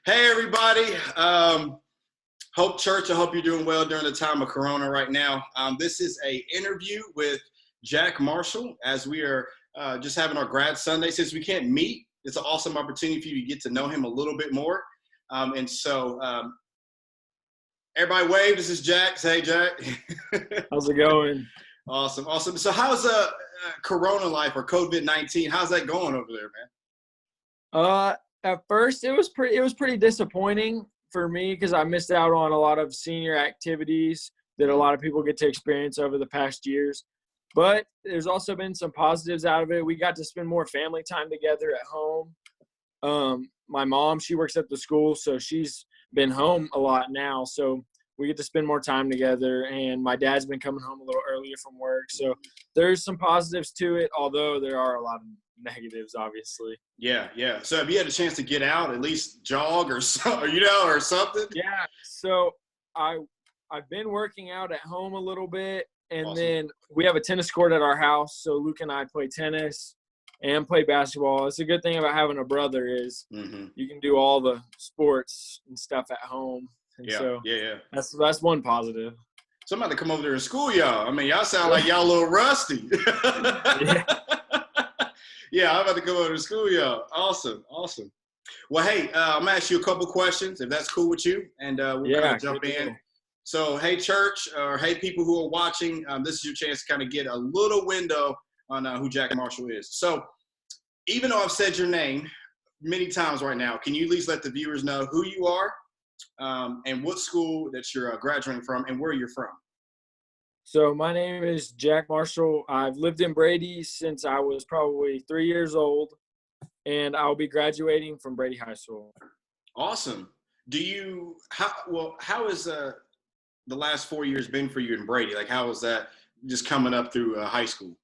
Hey, everybody. Hope Church, I hope you're doing well during the time of Corona right now. This is a interview with Jack Marshall as we are just having our grad Sunday. Since we can't meet, it's an awesome opportunity for you to get to know him a little bit more. Everybody wave. This is Jack. Say, hey, Jack. How's it going? Awesome. So how's Corona life or COVID-19? How's that going over there, man? At first it was pretty disappointing for me because I missed out on a lot of senior activities that a lot of people get to experience over the past years. But there's also been some positives out of it. We got to spend more family time together at home. My mom, she works at the school, so she's been home a lot now. So we get to spend more time together, and my dad's been coming home a little earlier from work. So there's some positives to it, although there are a lot of negatives, obviously. Yeah. So have you had a chance to get out, at least jog or something? Yeah. So I've been working out at home a little bit, and Awesome. then we have a tennis court at our house. So Luke and I play tennis and play basketball. It's a good thing about having a brother is you can do all the sports and stuff at home. And yeah. That's one positive. So I'm about to come over there and school y'all. I mean, y'all sound like y'all a little rusty. Yeah, I'm about to come over to school y'all. Awesome. Well, hey, I'm going to ask you a couple questions, if that's cool with you, and we'll kind of jump in. So, hey, church, or hey, people who are watching, this is your chance to kind of get a little window on who Jack Marshall is. So, even though I've said your name many times right now, can you at least let the viewers know who you are and what school that you're graduating from and where you're from? So my name is Jack Marshall. I've lived in Brady since I was probably 3 years old, and I'll be graduating from Brady High School. Awesome. How has the last 4 years been for you in Brady? Like, how was that just coming up through high school?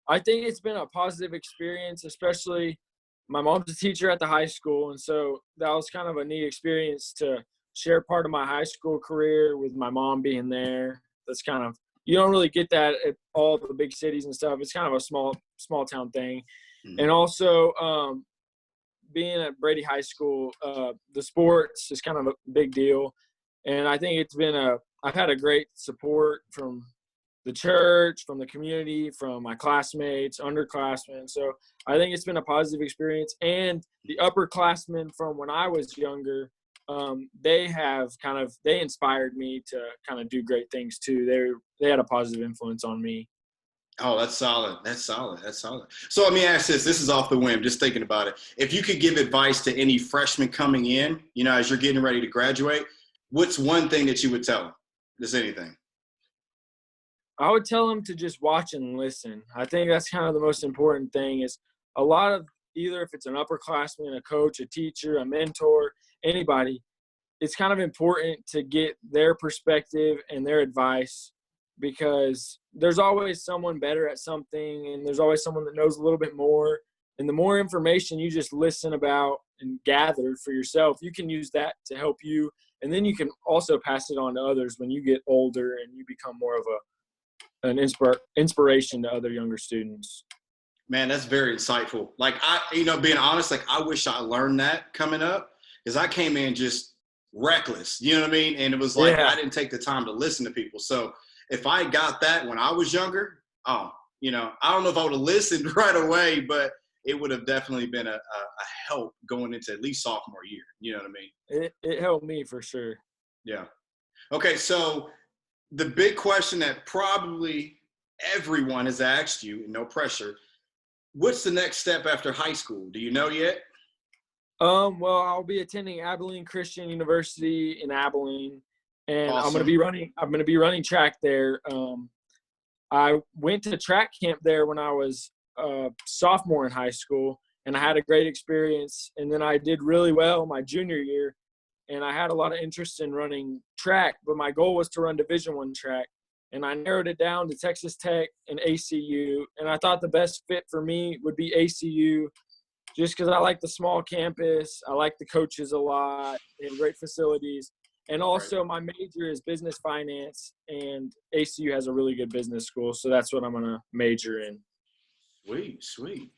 I think it's been a positive experience, especially my mom's a teacher at the high school, and so that was kind of a neat experience to share part of my high school career with my mom being there. That's kind of, you don't really get that at all the big cities and stuff. It's kind of a small town thing. And also being at Brady High School, the sports is kind of a big deal. And I think I've had a great support from the church, from the community, from my classmates, underclassmen. So I think it's been a positive experience. And the upperclassmen from when I was younger, they inspired me to kind of do great things too. They had a positive influence on me. Oh, that's solid. So let me ask this. This is off the whim, just thinking about it. If you could give advice to any freshmen coming in, as you're getting ready to graduate, what's one thing that you would tell them? Just anything. I would tell them to just watch and listen. I think that's kind of the most important thing is a lot of, either if it's an upperclassman, a coach, a teacher, a mentor, anybody, it's kind of important to get their perspective and their advice because there's always someone better at something and there's always someone that knows a little bit more. And the more information you just listen about and gather for yourself, you can use that to help you. And then you can also pass it on to others when you get older and you become more of an inspiration to other younger students. Man, that's very insightful. Like being honest, like I wish I learned that coming up because I came in just reckless, you know what I mean? And it was like, I didn't take the time to listen to people. So if I got that when I was younger, I don't know if I would have listened right away, but it would have definitely been a help going into at least sophomore year. You know what I mean? It helped me for sure. Yeah. Okay. So the big question that probably everyone has asked you, no pressure, what's the next step after high school? Do you know yet? Well, I'll be attending Abilene Christian University in Abilene, and awesome. I'm going to be running track there. I went to track camp there when I was a sophomore in high school, and I had a great experience. And then I did really well my junior year, and I had a lot of interest in running track, but my goal was to run Division I track. And I narrowed it down to Texas Tech and ACU, and I thought the best fit for me would be ACU just because I like the small campus. I like the coaches a lot. They have great facilities. And also my major is business finance, and ACU has a really good business school, so that's what I'm going to major in. Sweet.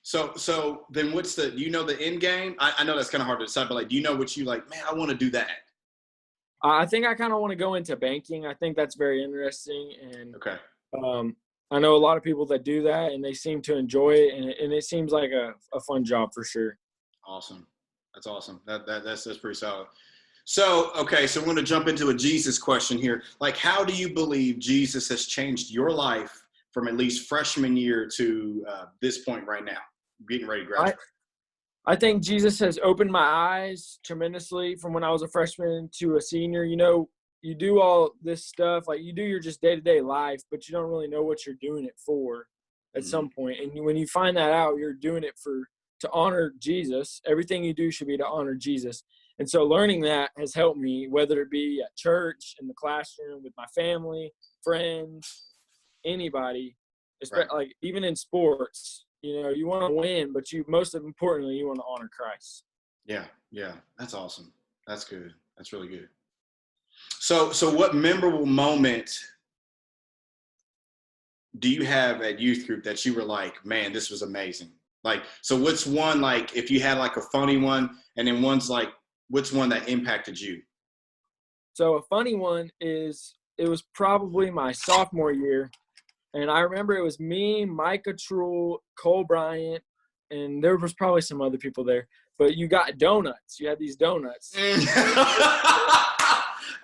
So then do you know the end game? I know that's kind of hard to decide, but like, do you know what you like, man, I want to do that? I think I kind of want to go into banking. I think that's very interesting. And Okay. I know a lot of people that do that and they seem to enjoy it. And it seems like a fun job for sure. Awesome. That's awesome. That's pretty solid. So, okay. So we're going to jump into a Jesus question here. Like, how do you believe Jesus has changed your life from at least freshman year to this point right now, getting ready to graduate? I think Jesus has opened my eyes tremendously from when I was a freshman to a senior. You know, you do all this stuff, like you do your just day-to-day life, but you don't really know what you're doing it for at some point. And when you find that out, you're doing it to honor Jesus. Everything you do should be to honor Jesus. And so learning that has helped me, whether it be at church, in the classroom, with my family, friends, anybody, Right. like even in sports. You know, you want to win, but most importantly, you want to honor Christ. Yeah. That's awesome. That's good. That's really good. So what memorable moment do you have at youth group that you were like, man, this was amazing? Like, so what's one, like, if you had like a funny one, and then one's like, what's one that impacted you? So a funny one is, it was probably my sophomore year. And I remember it was me, Micah Truel, Cole Bryant, and there was probably some other people there. But you got donuts. You had these donuts.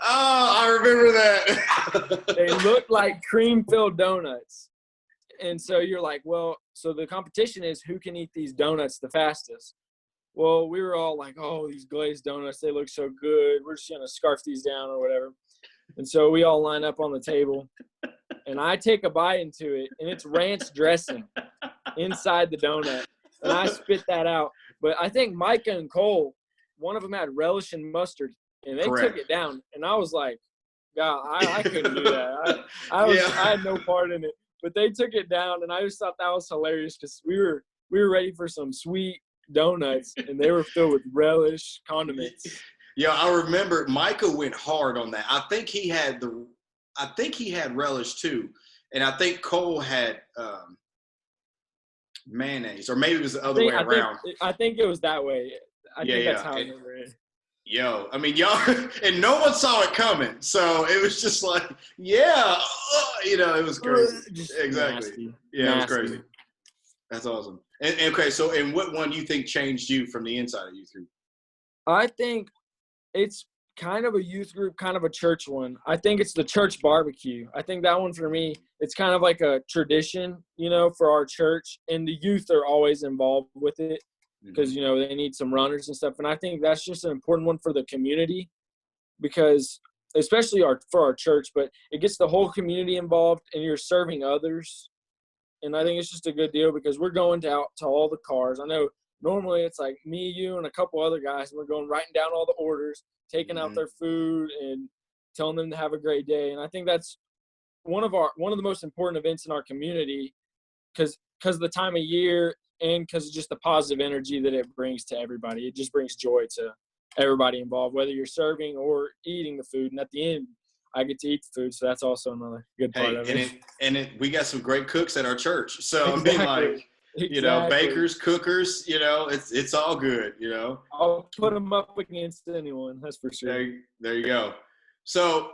Oh, I remember that. They looked like cream-filled donuts. And so you're like, well, so the competition is who can eat these donuts the fastest. Well, we were all like, oh, these glazed donuts, they look so good. We're just going to scarf these down or whatever. And so we all line up on the table. And I take a bite into it, and it's ranch dressing inside the donut. And I spit that out. But I think Micah and Cole, one of them had relish and mustard, and they Correct. took it down. And I was like, God, I couldn't do that. I had no part in it. But they took it down, and I just thought that was hilarious because we were ready for some sweet donuts, and they were filled with relish, condiments. Yeah, I remember Micah went hard on that. I think he had relish too, and I think Cole had mayonnaise, or maybe it was the other way around. I think it was that way. I think that's how I remember it. Yo, I mean, y'all, and no one saw it coming, so it was just like, it was crazy. Exactly. Nasty. Yeah, Nasty. It was crazy. That's awesome. And okay, so and what one do you think changed you from the inside of youth group? I think it's kind of a youth group, kind of a church one. I think it's the church barbecue. I think that one for me, it's kind of like a tradition, for our church, and the youth are always involved with it because, they need some runners and stuff. And I think that's just an important one for the community because especially for our church, but it gets the whole community involved and you're serving others. And I think it's just a good deal because we're going out to all the cars. I know normally it's like me, you, and a couple other guys, and we're going writing down all the orders, taking out their food, and telling them to have a great day. And I think that's one of the most important events in our community because of the time of year and because of just the positive energy that it brings to everybody. It just brings joy to everybody involved, whether you're serving or eating the food. And at the end, I get to eat the food, so that's also another good part of it. And we got some great cooks at our church. So exactly. I mean, like, bakers, cookers, it's all good, I'll put them up against anyone, that's for sure. There you go. So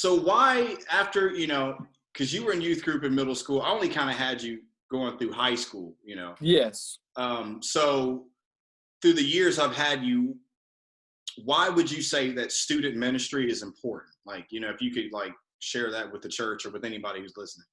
why after, because you were in youth group in middle school, I only kind of had you going through high school, Yes. So through the years I've had you, why would you say that student ministry is important? Like, if you could like share that with the church or with anybody who's listening.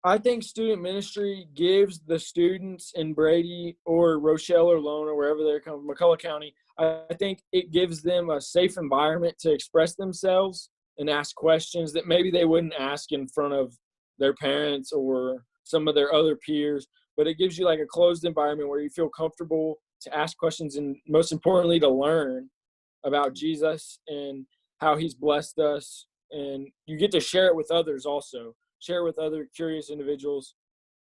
I think student ministry gives the students in Brady or Rochelle or Lone or wherever they're coming from, McCullough County, I think it gives them a safe environment to express themselves and ask questions that maybe they wouldn't ask in front of their parents or some of their other peers. But it gives you like a closed environment where you feel comfortable to ask questions and most importantly to learn about Jesus and how he's blessed us. And you get to share it with others also. Share with other curious individuals,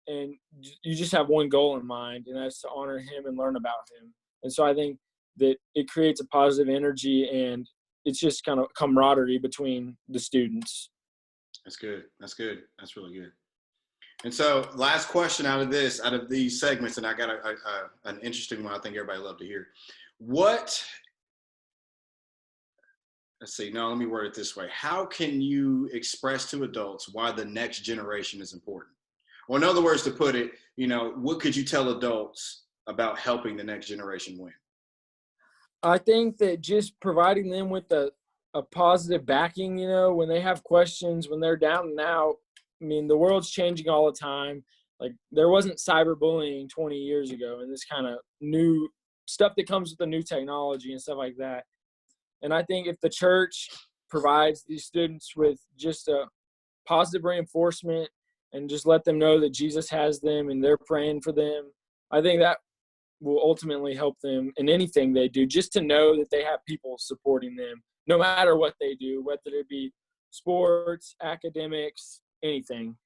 and you just have one goal in mind, and that's to honor him and learn about him. And so I think that it creates a positive energy, and it's just kind of camaraderie between the students. That's good. That's good. That's really good. And so, last question out of these segments, and I got an interesting one I think everybody love to hear. Let's see, no, let me word it this way. How can you express to adults why the next generation is important? Or in other words, to put it, what could you tell adults about helping the next generation win? I think that just providing them with a positive backing, when they have questions, when they're down and out. I mean, the world's changing all the time. Like, there wasn't cyberbullying 20 years ago, and this kind of new stuff that comes with the new technology and stuff like that. And I think if the church provides these students with just a positive reinforcement and just let them know that Jesus has them and they're praying for them, I think that will ultimately help them in anything they do, just to know that they have people supporting them no matter what they do, whether it be sports, academics, anything.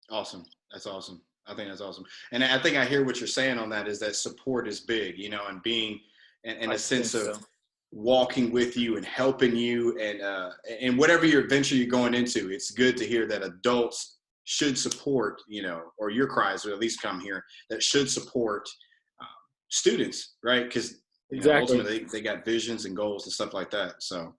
Awesome. That's awesome. I think that's awesome. And I think I hear what you're saying on that, is that support is big, and being in a sense of walking with you and helping you and whatever your venture you're going into. It's good to hear that adults should support, or your cries, or at least come here, that should support students, right? Because ultimately they got visions and goals and stuff like that. So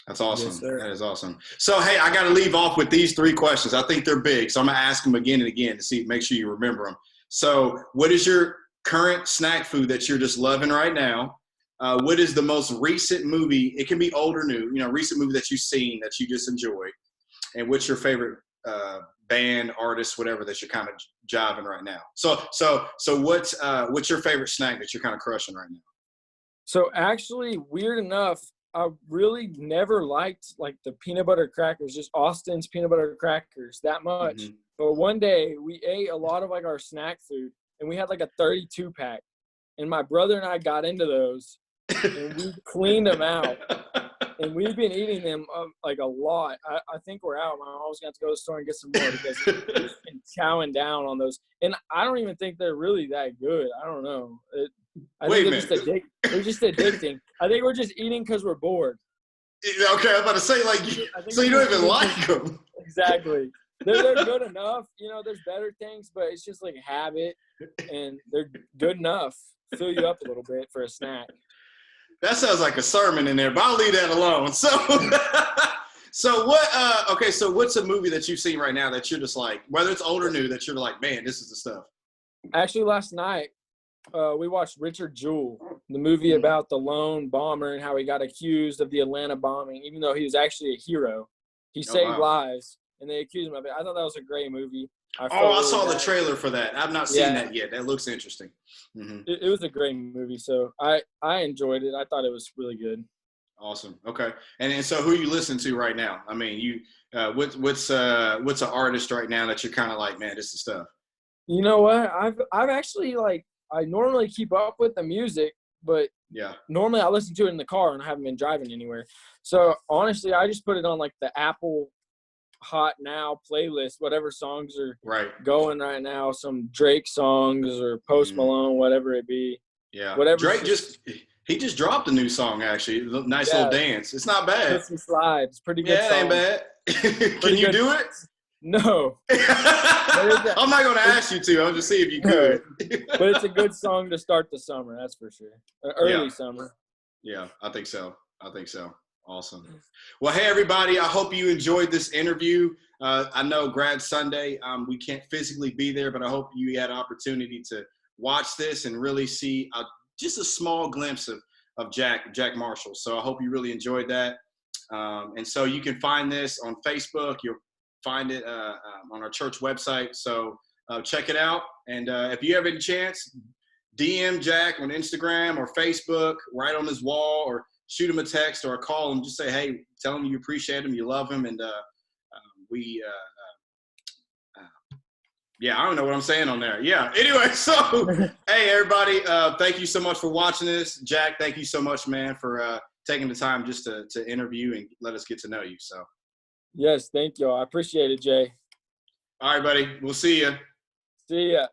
that's awesome. Yes, that is awesome. So, hey, I got to leave off with these 3 questions. I think they're big, so I'm going to ask them again and again to make sure you remember them. So, what is your current snack food that you're just loving right now? What is the most recent movie? It can be old or new, recent movie that you've seen that you just enjoyed. And what's your favorite band, artist, whatever that you're kind of jiving right now? So what's your favorite snack that you're kind of crushing right now? So actually, weird enough, I really never liked like the peanut butter crackers, just Austin's peanut butter crackers that much. Mm-hmm. But one day we ate a lot of like our snack food, and we had like a 32 pack, and my brother and I got into those and we cleaned them out. And we've been eating them like a lot. I think we're out. My mom's going to have to go to the store and get some more because we've been chowing down on those. And I don't even think they're really that good. I don't know. Wait a minute. They're just addicting. I think we're just eating because we're bored. Okay, I was about to say, so you don't even like them. Exactly. They're good enough. There's better things, but it's just like habit, and they're good enough. Fill you up a little bit for a snack. That sounds like a sermon in there, but I'll leave that alone. So what's a movie that you've seen right now that you're just like, whether it's old or new, that you're like, man, this is the stuff? Actually, last night, we watched Richard Jewell, the movie about the lone bomber and how he got accused of the Atlanta bombing, even though he was actually a hero. He saved lives, and they accused him of it. I thought that was a great movie. I saw the trailer for that. I've not seen that yet. That looks interesting. Mm-hmm. It was a great movie, so I enjoyed it. I thought it was really good. Awesome. Okay. And so who you listen to right now? I mean, what's an artist right now that you're kind of like, man, this is stuff? You know what? I've actually I normally keep up with the music, but normally I listen to it in the car and I haven't been driving anywhere. So honestly, I just put it on like the Apple Hot Now playlist, whatever songs are going right now, some Drake songs or Post Malone, whatever it be. Yeah. Whatever. Drake just dropped a new song, actually. Nice little dance. It's not bad. Pussy Slide. It's pretty good song. Ain't bad. Can you do it? No. I'm not going to ask you to. I'll just see if you could. But it's a good song to start the summer, that's for sure. Early summer. Yeah, I think so. Awesome. Well, hey, everybody. I hope you enjoyed this interview. I know Grad Sunday, we can't physically be there, but I hope you had an opportunity to watch this and really see just a small glimpse of Jack Marshall. So I hope you really enjoyed that. And so you can find this on Facebook. You'll find it on our church website. So check it out. And if you have any chance, DM Jack on Instagram or Facebook, right on his wall, or shoot him a text or a call and just say, hey, tell him you appreciate him, you love him. And I don't know what I'm saying on there. Yeah. Anyway, so, hey, everybody, thank you so much for watching this. Jack, thank you so much, man, for taking the time just to interview and let us get to know you. So. Yes, thank you. I appreciate it, Jay. All right, buddy. We'll see you. See ya.